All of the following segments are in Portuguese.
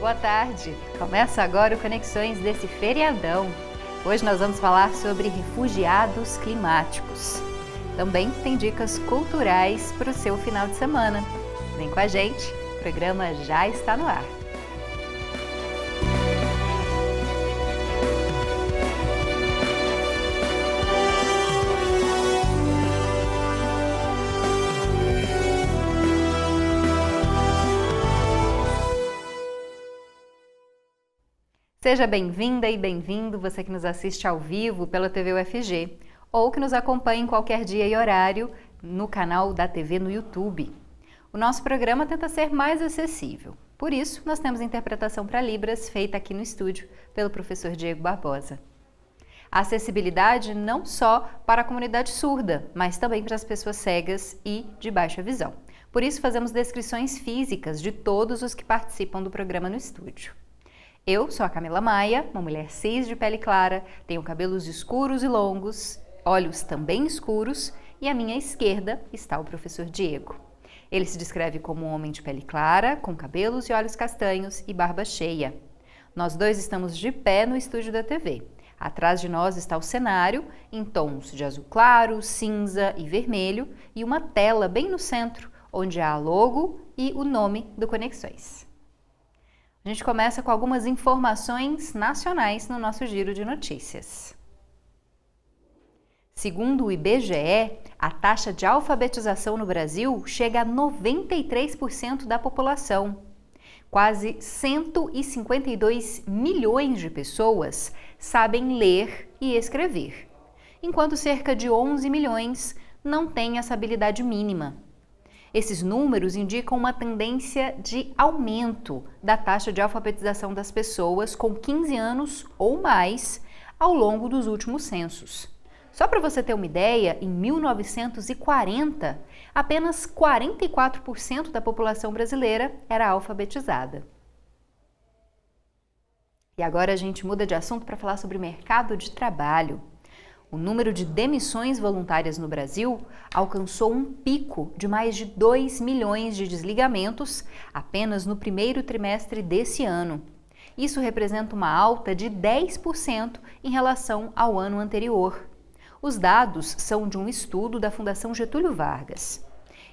boa tarde. Começa agora o Conexões desse feriadão. Hoje nós vamos falar sobre refugiados climáticos. Também tem dicas culturais para o seu final de semana. Vem com a gente, o programa já está no ar. Seja bem-vinda e bem-vindo, você que nos assiste ao vivo pela TV UFG ou que nos acompanha em qualquer dia e horário no canal da TV no YouTube. O nosso programa tenta ser mais acessível, por isso nós temos interpretação para Libras feita aqui no estúdio pelo professor Diego Barbosa. A acessibilidade não só para a comunidade surda, mas também para as pessoas cegas e de baixa visão. Por isso fazemos descrições físicas de todos os que participam do programa no estúdio. Eu sou a Camila Maia, uma mulher cis de pele clara, tenho cabelos escuros e longos, olhos também escuros e à minha esquerda está o professor Diego. Ele se descreve como um homem de pele clara, com cabelos e olhos castanhos e barba cheia. Nós dois estamos de pé no estúdio da TV. Atrás de nós está o cenário, em tons de azul claro, cinza e vermelho, e uma tela bem no centro, onde há a logo e o nome do Conexões. A gente começa com algumas informações nacionais no nosso giro de notícias. Segundo o IBGE, a taxa de alfabetização no Brasil chega a 93% da população. Quase 152 milhões de pessoas sabem ler e escrever, enquanto cerca de 11 milhões não têm essa habilidade mínima. Esses números indicam uma tendência de aumento da taxa de alfabetização das pessoas com 15 anos ou mais ao longo dos últimos censos. Só para você ter uma ideia, em 1940, apenas 44% da população brasileira era alfabetizada. E agora a gente muda de assunto para falar sobre mercado de trabalho. O número de demissões voluntárias no Brasil alcançou um pico de mais de 2 milhões de desligamentos apenas no primeiro trimestre desse ano. Isso representa uma alta de 10% em relação ao ano anterior. Os dados são de um estudo da Fundação Getúlio Vargas.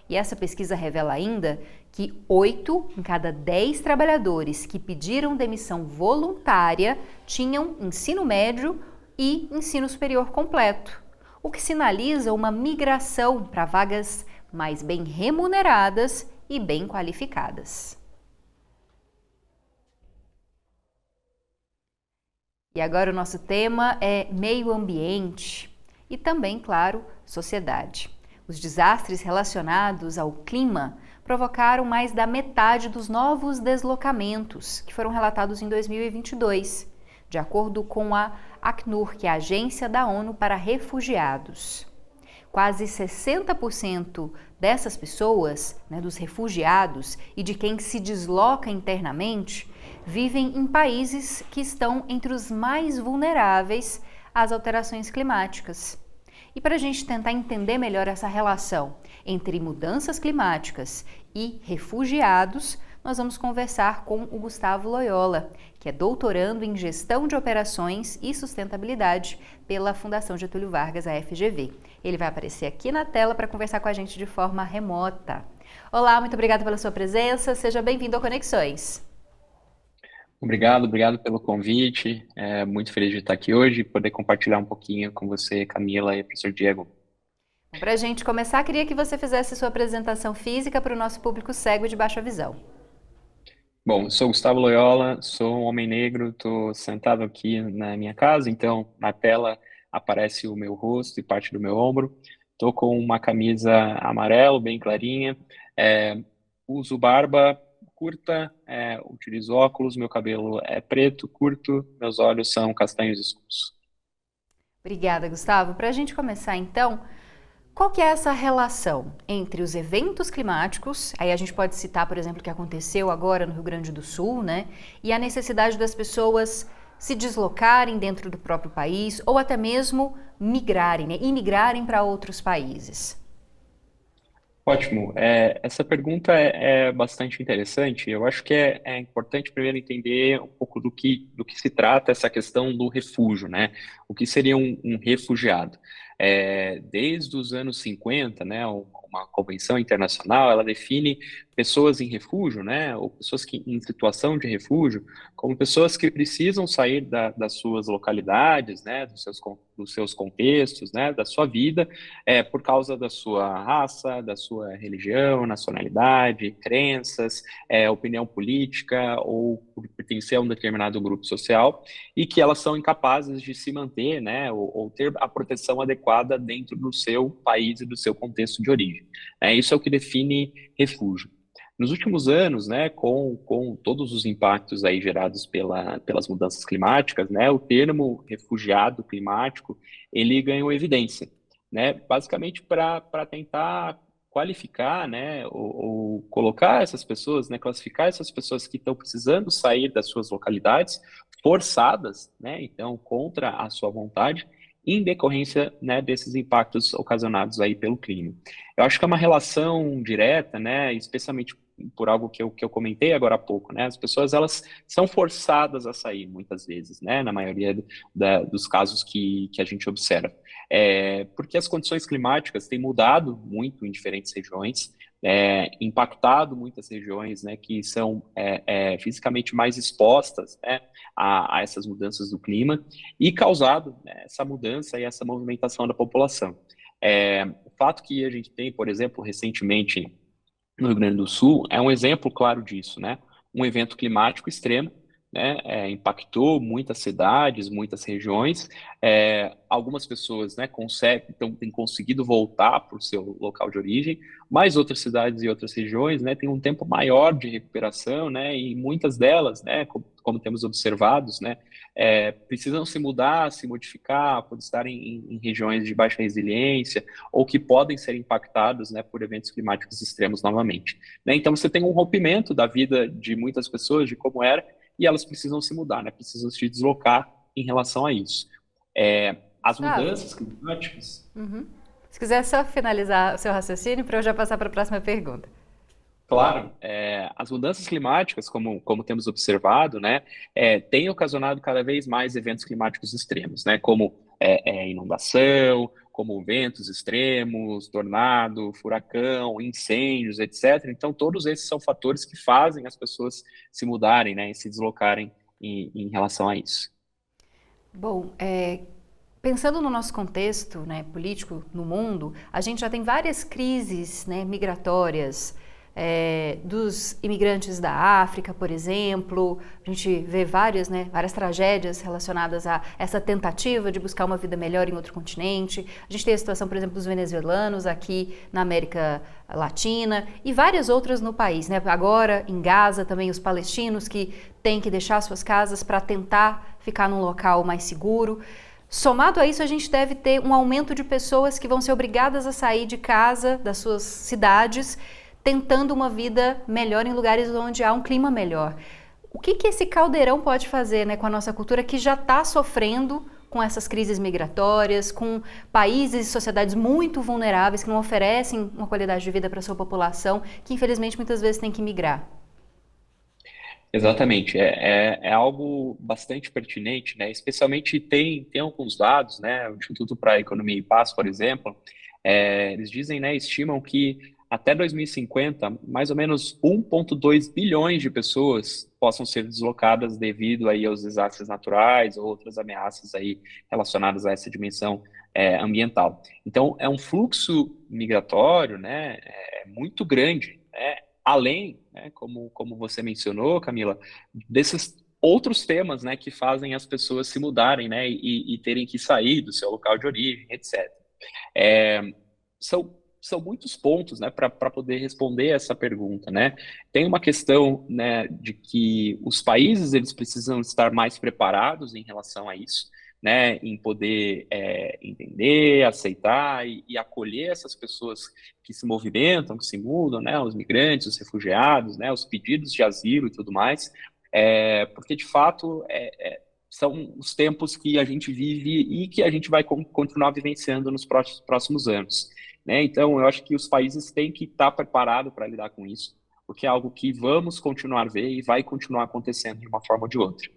E essa pesquisa revela ainda que 8 em cada 10 trabalhadores que pediram demissão voluntária tinham ensino médio e ensino superior completo, o que sinaliza uma migração para vagas mais bem remuneradas e bem qualificadas. E agora o nosso tema é meio ambiente e também, claro, sociedade. Os desastres relacionados ao clima provocaram mais da metade dos novos deslocamentos que foram relatados em 2022, de acordo com a Acnur, que é a Agência da ONU para Refugiados. Quase 60% dessas pessoas, dos refugiados e de quem se desloca internamente, vivem em países que estão entre os mais vulneráveis às alterações climáticas. E para a gente tentar entender melhor essa relação entre mudanças climáticas e refugiados, nós vamos conversar com o Gustavo Loyola, que é doutorando em Gestão de Operações e Sustentabilidade pela Fundação Getúlio Vargas, a FGV. Ele vai aparecer aqui na tela para conversar com a gente de forma remota. Olá, muito obrigada pela sua presença, seja bem-vindo ao Conexões. Obrigado pelo convite. Muito feliz de estar aqui hoje e poder compartilhar um pouquinho com você, Camila e professor Diego. Para a gente começar, queria que você fizesse sua apresentação física para o nosso público cego e de baixa visão. Bom, sou Gustavo Loyola, sou um homem negro, estou sentado aqui na minha casa, então na tela aparece o meu rosto e parte do meu ombro. Estou com uma camisa amarela, bem clarinha, uso barba curta, utilizo óculos, meu cabelo é preto, curto, meus olhos são castanhos escuros. Obrigada, Gustavo. Para a gente começar, então, qual que é essa relação entre os eventos climáticos, aí a gente pode citar, por exemplo, o que aconteceu agora no Rio Grande do Sul, e a necessidade das pessoas se deslocarem dentro do próprio país ou até mesmo migrarem, imigrarem para outros países? Ótimo. Essa pergunta é bastante interessante. Eu acho que é importante primeiro entender um pouco do que se trata essa questão do refúgio, né? O que seria um refugiado? Desde os anos 50, né, uma convenção internacional, ela define pessoas em refúgio, né, ou pessoas que, em situação de refúgio, como pessoas que precisam sair das suas localidades, né, dos seus contextos, né, da sua vida por causa da sua raça, da sua religião, nacionalidade, crenças, opinião política ou por pertencer a um determinado grupo social e que elas são incapazes de se manter, né, ou ter a proteção adequada dentro do seu país e do seu contexto de origem. Isso é o que define refúgio. Nos últimos anos, né, com todos os impactos aí gerados pelas mudanças climáticas, né, o termo refugiado climático, ele ganhou evidência, né, basicamente para tentar qualificar, né, ou colocar essas pessoas, né, classificar essas pessoas que estão precisando sair das suas localidades, forçadas, né, então contra a sua vontade, em decorrência, né, desses impactos ocasionados aí pelo clima. Eu acho que é uma relação direta, né, especialmente por algo que eu comentei agora há pouco, né, as pessoas elas são forçadas a sair muitas vezes, né, na maioria dos casos que a gente observa. Porque as condições climáticas têm mudado muito em diferentes regiões, impactado muitas regiões, né, que são fisicamente mais expostas, né, a essas mudanças do clima e causado, né, essa mudança e essa movimentação da população. O fato que a gente tem, por exemplo, recentemente no Rio Grande do Sul é um exemplo claro disso, né? Um evento climático extremo, né? Impactou muitas cidades, muitas regiões. Algumas pessoas, né, têm conseguido voltar para o seu local de origem, mas outras cidades e outras regiões, né, têm um tempo maior de recuperação, né? E muitas delas, né, como temos observados, né, precisam se mudar, se modificar, por estarem em regiões de baixa resiliência ou que podem ser impactados, né, por eventos climáticos extremos novamente, né? Então você tem um rompimento da vida de muitas pessoas, de como era, e elas precisam se mudar, né? Precisam se deslocar em relação a isso. As Gustavo, mudanças climáticas. se quiser só finalizar o seu raciocínio para eu já passar para a próxima pergunta. Claro, as mudanças climáticas, como temos observado, né, têm ocasionado cada vez mais eventos climáticos extremos, né, como inundação, como ventos extremos, tornado, furacão, incêndios, etc. Então, todos esses são fatores que fazem as pessoas se mudarem, né, e se deslocarem em relação a isso. Bom, pensando no nosso contexto, né, político no mundo, a gente já tem várias crises, né, migratórias, dos imigrantes da África, por exemplo. A gente vê várias, né, várias tragédias relacionadas a essa tentativa de buscar uma vida melhor em outro continente. A gente tem a situação, por exemplo, dos venezuelanos aqui na América Latina e várias outras no país, né? Agora em Gaza também os palestinos que têm que deixar suas casas para tentar ficar num local mais seguro. Somado a isso, a gente deve ter um aumento de pessoas que vão ser obrigadas a sair de casa, das suas cidades, tentando uma vida melhor em lugares onde há um clima melhor. O que esse caldeirão pode fazer, né, com a nossa cultura que já está sofrendo com essas crises migratórias, com países e sociedades muito vulneráveis que não oferecem uma qualidade de vida para a sua população, que infelizmente muitas vezes tem que migrar? Exatamente, é algo bastante pertinente, né? Especialmente tem alguns dados, né? O Instituto para a Economia e Paz, por exemplo, eles dizem, né, estimam que até 2050, mais ou menos 1,2 bilhões de pessoas possam ser deslocadas devido aí aos desastres naturais ou outras ameaças aí relacionadas a essa dimensão ambiental. Então, é um fluxo migratório, né, muito grande, né? Além, né, como você mencionou, Camila, desses outros temas, né, que fazem as pessoas se mudarem, né, e terem que sair do seu local de origem, etc. É, são muitos pontos, né, para poder responder essa pergunta, né? Tem uma questão, né, de que os países eles precisam estar mais preparados em relação a isso, né, em poder entender, aceitar e acolher essas pessoas que se movimentam, que se mudam, né, os migrantes, os refugiados, né, os pedidos de asilo e tudo mais, porque de fato são os tempos que a gente vive e que a gente vai continuar vivenciando nos próximos anos. né? Então, eu acho que os países têm que estar preparados para lidar com isso, porque é algo que vamos continuar a ver e vai continuar acontecendo de uma forma ou de outra.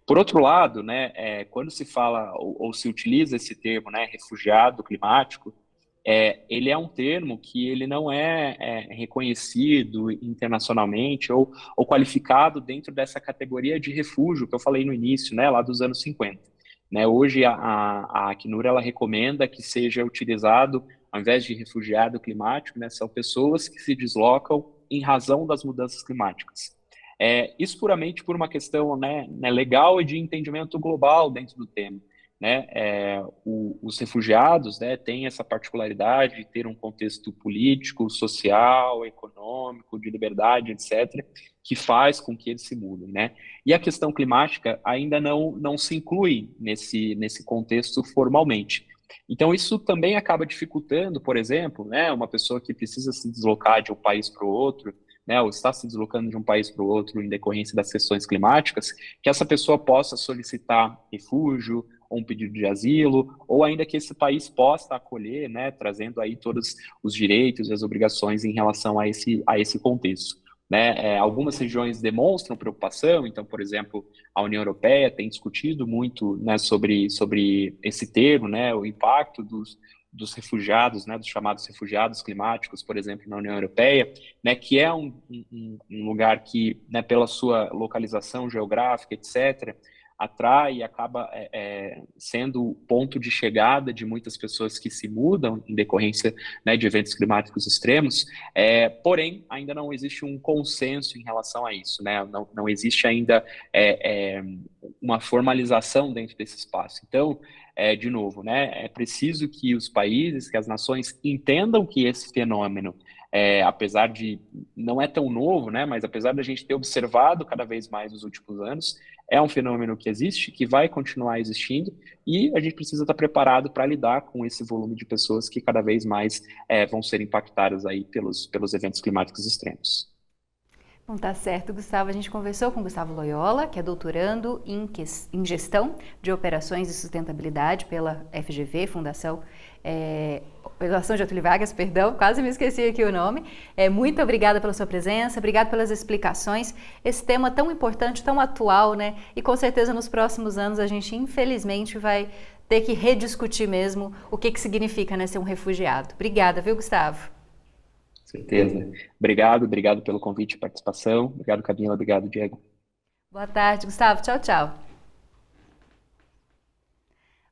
Por outro lado, né, quando se fala ou se utiliza esse termo, né, refugiado climático, ele é um termo que ele não é reconhecido internacionalmente ou qualificado dentro dessa categoria de refúgio que eu falei no início, né, lá dos anos 50. Né, hoje a Acnur ela recomenda que seja utilizado, ao invés de refugiado climático, né, são pessoas que se deslocam em razão das mudanças climáticas. Isso puramente por uma questão, né, legal e de entendimento global dentro do tema. Né? Os refugiados, né, têm essa particularidade de ter um contexto político, social, econômico, de liberdade, etc., que faz com que eles se mudem. Né? E a questão climática ainda não se inclui nesse contexto formalmente. Então, isso também acaba dificultando, por exemplo, né, uma pessoa que precisa se deslocar de um país para o outro, né, ou está se deslocando de um país para o outro em decorrência das questões climáticas, que essa pessoa possa solicitar refúgio, ou um pedido de asilo, ou ainda que esse país possa acolher, né, trazendo aí todos os direitos e as obrigações em relação a esse contexto. Né? Algumas regiões demonstram preocupação, então, por exemplo, a União Europeia tem discutido muito, né, sobre esse termo, né, o impacto dos refugiados, né, dos chamados refugiados climáticos, por exemplo, na União Europeia, né, que é um lugar que, né, pela sua localização geográfica, etc., atrai e acaba sendo o ponto de chegada de muitas pessoas que se mudam em decorrência, né, de eventos climáticos extremos, porém, ainda não existe um consenso em relação a isso, né? Não existe ainda uma formalização dentro desse espaço. Então, de novo, né, é preciso que os países, que as nações entendam que esse fenômeno, apesar de não é tão novo, né, mas apesar da gente ter observado cada vez mais nos últimos anos, é um fenômeno que existe, que vai continuar existindo, e a gente precisa estar preparado para lidar com esse volume de pessoas que cada vez mais vão ser impactadas aí pelos eventos climáticos extremos. Bom, tá certo, Gustavo. A gente conversou com o Gustavo Loyola, que é doutorando em Gestão de Operações e Sustentabilidade pela FGV, Fundação Getúlio Vargas, perdão, quase me esqueci aqui o nome. Muito obrigada pela sua presença, obrigada pelas explicações. Esse tema tão importante, tão atual, né? E com certeza nos próximos anos a gente, infelizmente, vai ter que rediscutir mesmo o que significa, né, ser um refugiado. Obrigada, viu, Gustavo? Certeza. Obrigado pelo convite e participação. Obrigado, Camila. Obrigado, Diego. Boa tarde, Gustavo. Tchau, tchau.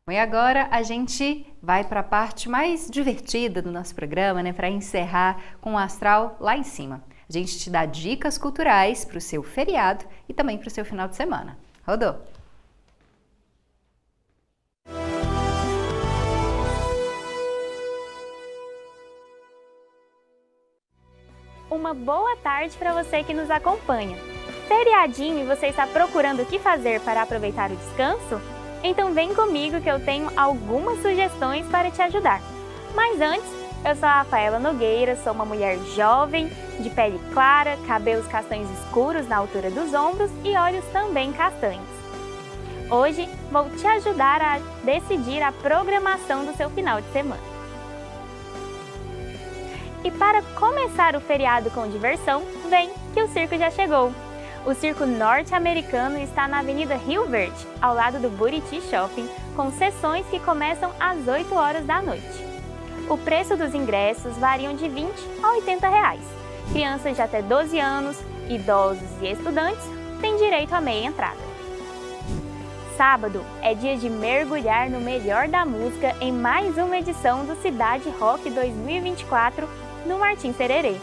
Bom, e agora a gente vai para a parte mais divertida do nosso programa, né? Para encerrar com o astral lá em cima. A gente te dá dicas culturais para o seu feriado e também para o seu final de semana. Rodou! Uma boa tarde para você que nos acompanha. Feriadinho e você está procurando o que fazer para aproveitar o descanso? Então vem comigo que eu tenho algumas sugestões para te ajudar. Mas antes, eu sou a Rafaela Nogueira, sou uma mulher jovem, de pele clara, cabelos castanhos escuros na altura dos ombros e olhos também castanhos. Hoje vou te ajudar a decidir a programação do seu final de semana. E para começar o feriado com diversão, vem que o circo já chegou. O circo norte-americano está na Avenida Rio Verde, ao lado do Buriti Shopping, com sessões que começam às 8 horas da noite. O preço dos ingressos variam de R$ 20 a R$ 80. Crianças de até 12 anos, idosos e estudantes têm direito a meia entrada. Sábado é dia de mergulhar no melhor da música em mais uma edição do Cidade Rock 2024 no Martim Sererê.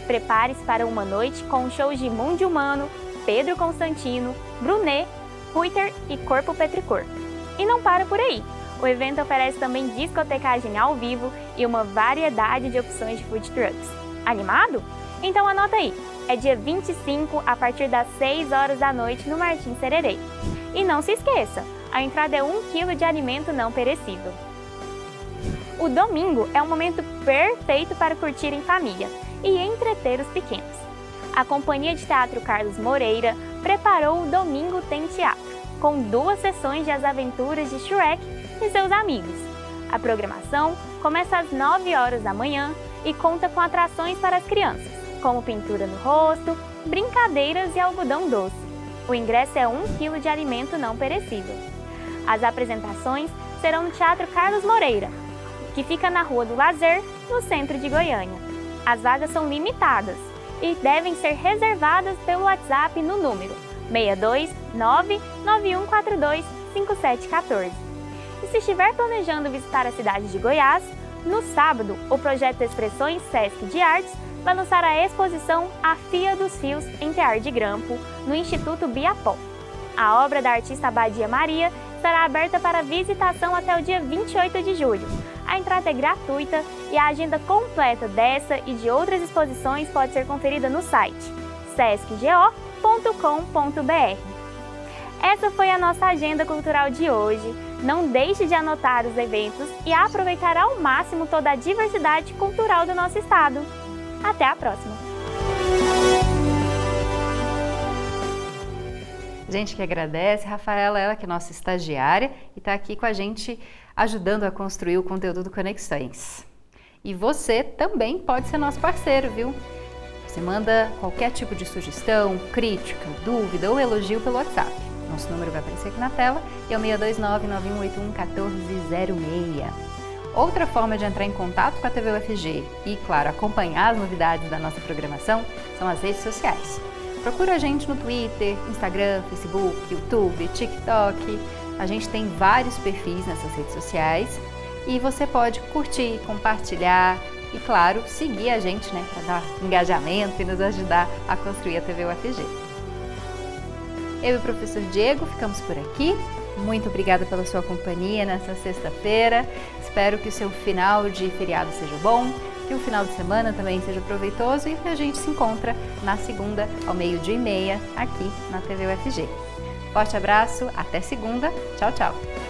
Prepare-se para uma noite com shows de Mundo Humano, Pedro Constantino, Brunet, Ruiter e Corpo Petricor. E não para por aí! O evento oferece também discotecagem ao vivo e uma variedade de opções de food trucks. Animado? Então anota aí! É dia 25 a partir das 6 horas da noite no Martim Sererê. E não se esqueça, a entrada é 1 kg de alimento não perecível. O domingo é um momento perfeito para curtir em família e entreter os pequenos. A Companhia de Teatro Carlos Moreira preparou o Domingo Tem Teatro, com 2 sessões de As Aventuras de Shrek e seus amigos. A programação começa às 9 horas da manhã e conta com atrações para as crianças, como pintura no rosto, brincadeiras e algodão doce. O ingresso é 1 kg de alimento não perecível. As apresentações serão no Teatro Carlos Moreira, que fica na Rua do Lazer, no centro de Goiânia. As vagas são limitadas e devem ser reservadas pelo WhatsApp no número 62991425714. E se estiver planejando visitar a cidade de Goiás, no sábado, o projeto Expressões Sesc de Artes vai lançar a exposição A Fia dos Fios em Tear de Grampo, no Instituto Biapó. A obra da artista Badia Maria estará aberta para visitação até o dia 28 de julho. A entrada é gratuita e a agenda completa dessa e de outras exposições pode ser conferida no site sescgo.com.br. Essa foi a nossa agenda cultural de hoje. Não deixe de anotar os eventos e aproveitar ao máximo toda a diversidade cultural do nosso estado. Até a próxima! Gente que agradece, Rafaela, ela que é nossa estagiária e está aqui com a gente ajudando a construir o conteúdo do Conexões. E você também pode ser nosso parceiro, viu? Você manda qualquer tipo de sugestão, crítica, dúvida ou elogio pelo WhatsApp. Nosso número vai aparecer aqui na tela e é o 629-9181-1406. Outra forma de entrar em contato com a TV UFG e, claro, acompanhar as novidades da nossa programação são as redes sociais. Procura a gente no Twitter, Instagram, Facebook, YouTube, TikTok. A gente tem vários perfis nessas redes sociais e você pode curtir, compartilhar e, claro, seguir a gente, né, para dar engajamento e nos ajudar a construir a TV UFG. Eu e o professor Diego ficamos por aqui. Muito obrigada pela sua companhia nessa sexta-feira. Espero que o seu final de feriado seja bom, que o final de semana também seja proveitoso e que a gente se encontra na segunda ao 12:30 aqui na TV UFG. Forte abraço, até segunda. Tchau, tchau.